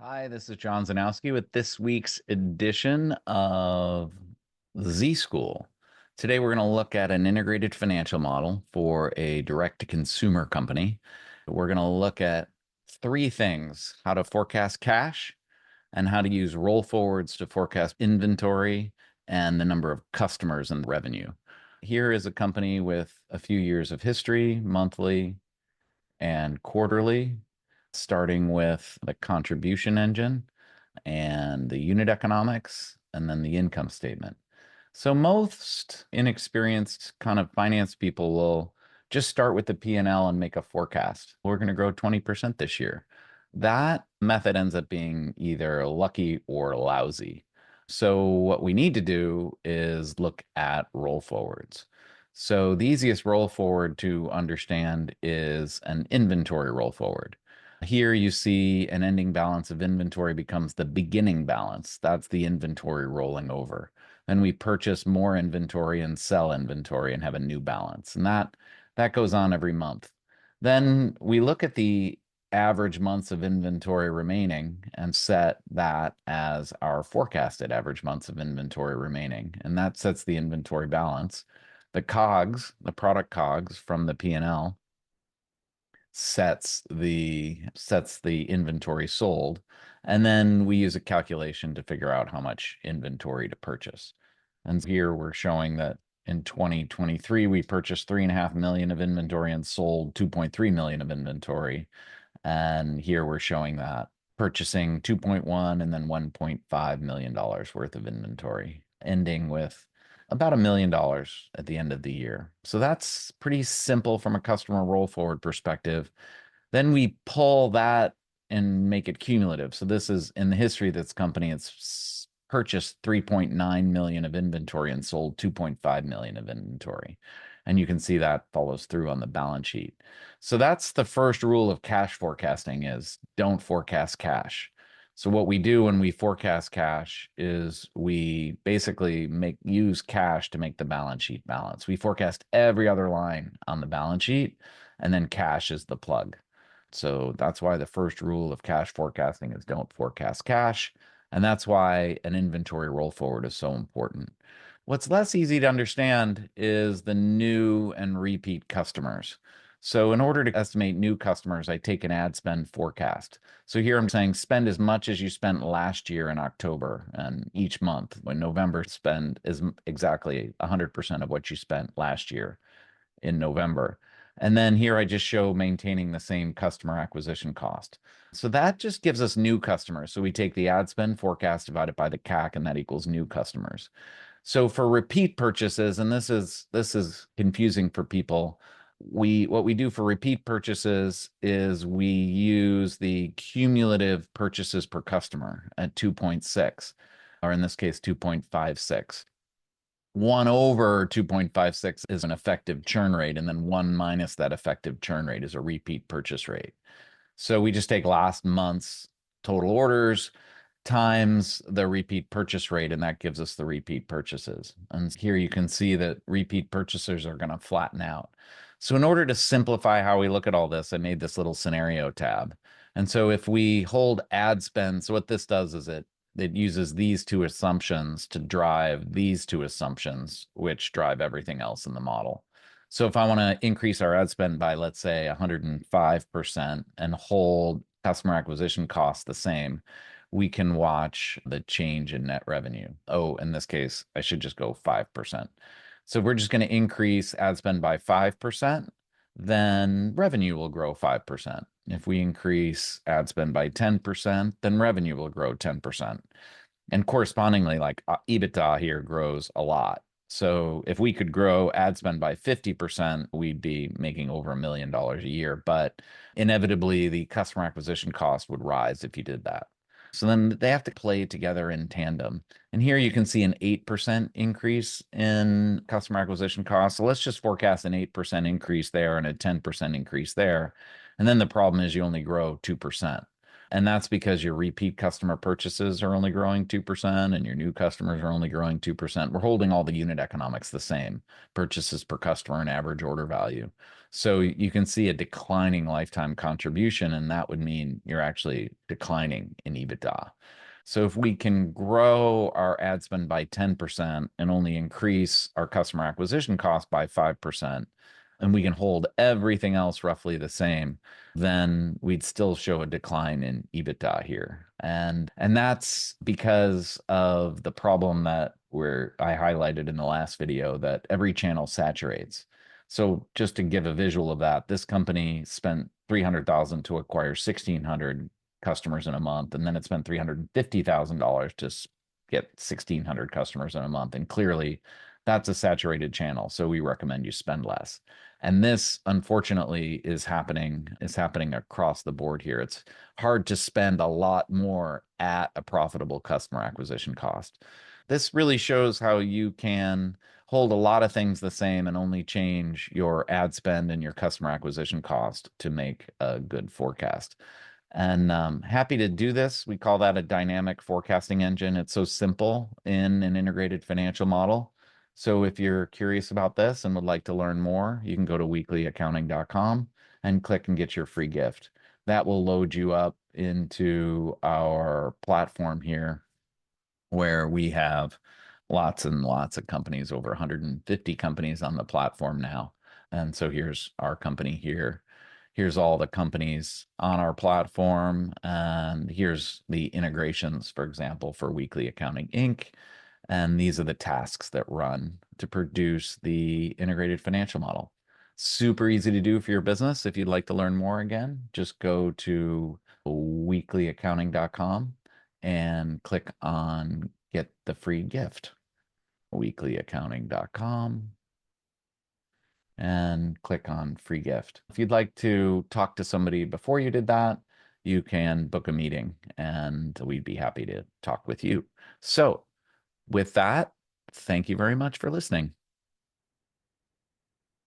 Hi, this is John Zdanowski with this week's edition of zSchool. Today, we're going to look at an integrated financial model for a direct-to-consumer company. We're going to look at three things: how to forecast cash, and how to use roll forwards to forecast inventory and the number of customers and revenue. Here is a company with a few years of history, monthly and quarterly, starting with the contribution engine and the unit economics, and then the income statement. So most inexperienced kind of finance people will just start with the P&L and L and make a forecast. We're going to grow 20% this year. That method ends up being either lucky or lousy. So what we need to do is look at roll forwards. So the easiest roll forward to understand is an inventory roll forward. Here you see an ending balance of inventory becomes the beginning balance. That's the inventory rolling over. Then we purchase more inventory and sell inventory and have a new balance. And that goes on every month. Then we look at the average months of inventory remaining and set that as our forecasted average months of inventory remaining. And that sets the inventory balance. The COGS, the product COGS from the P&L sets the inventory sold, and then we use a calculation to figure out how much inventory to purchase. And here we're showing that in 2023 we purchased 3.5 million of inventory and sold 2.3 million of inventory. And here we're showing that purchasing 2.1 and then $1.5 million worth of inventory, ending with about $1 million at the end of the year. So that's pretty simple from a customer roll forward perspective. Then we pull that and make it cumulative. So this is in the history of this company, it's purchased 3.9 million of inventory and sold 2.5 million of inventory. And you can see that follows through on the balance sheet. So that's the first rule of cash forecasting: is don't forecast cash. So what we do when we forecast cash is we basically use cash to make the balance sheet balance. We forecast every other line on the balance sheet, and then cash is the plug. So that's why the first rule of cash forecasting is don't forecast cash. And that's why an inventory roll forward is so important. What's less easy to understand is the new and repeat customers. So in order to estimate new customers, I take an ad spend forecast. So here I'm saying spend as much as you spent last year in October, and each month. When November, spend is exactly 100% of what you spent last year in November. And then here I just show maintaining the same customer acquisition cost. So that just gives us new customers. So we take the ad spend forecast divided by the CAC, and that equals new customers. So for repeat purchases, and this is confusing for people, what we do for repeat purchases is we use the cumulative purchases per customer at 2.6, or in this case 2.56. 1 over 2.56 is an effective churn rate, and then 1 minus that effective churn rate is a repeat purchase rate. So we just take last month's total orders times the repeat purchase rate, and that gives us the repeat purchases. And here you can see that repeat purchasers are going to flatten out. So in order to simplify how we look at all this, I made this little scenario tab. And so if we hold ad spend, so what this does is it uses these two assumptions to drive these two assumptions, which drive everything else in the model. So if I want to increase our ad spend by, let's say, 105% and hold customer acquisition costs the same, we can watch the change in net revenue. Oh, in this case, I should just go 5%. So we're just going to increase ad spend by 5%, then revenue will grow 5%. If we increase ad spend by 10%, then revenue will grow 10%. And correspondingly, like EBITDA here grows a lot. So if we could grow ad spend by 50%, we'd be making over $1 million a year. But inevitably, the customer acquisition cost would rise if you did that. So then they have to play together in tandem. And here you can see an 8% increase in customer acquisition costs. So let's just forecast an 8% increase there and a 10% increase there. And then the problem is you only grow 2%. And that's because your repeat customer purchases are only growing 2% and your new customers are only growing 2%. We're holding all the unit economics the same: purchases per customer and average order value. So you can see a declining lifetime contribution, and that would mean you're actually declining in EBITDA. So if we can grow our ad spend by 10% and only increase our customer acquisition cost by 5%, and we can hold everything else roughly the same, then we'd still show a decline in EBITDA here. And that's because of the problem that I highlighted in the last video, that every channel saturates. So just to give a visual of that, this company spent 300,000 to acquire 1,600 customers in a month, and then it spent $350,000 to get 1,600 customers in a month. And clearly that's a saturated channel. So we recommend you spend less. And this, unfortunately, is happening across the board here. It's hard to spend a lot more at a profitable customer acquisition cost. This really shows how you can hold a lot of things the same and only change your ad spend and your customer acquisition cost to make a good forecast. And happy to do this. We call that a dynamic forecasting engine. It's so simple in an integrated financial model. So if you're curious about this and would like to learn more, you can go to weeklyaccounting.com and click and get your free gift. That will load you up into our platform here, where we have lots and lots of companies, over 150 companies on the platform now. And so here's our company here. Here's all the companies on our platform. And here's the integrations, for example, for Weekly Accounting Inc. And these are the tasks that run to produce the integrated financial model. Super easy to do for your business. If you'd like to learn more, again, just go to weeklyaccounting.com and click on get the free gift. Weeklyaccounting.com and click on free gift. If you'd like to talk to somebody before you did that, you can book a meeting and we'd be happy to talk with you. So with that, thank you very much for listening.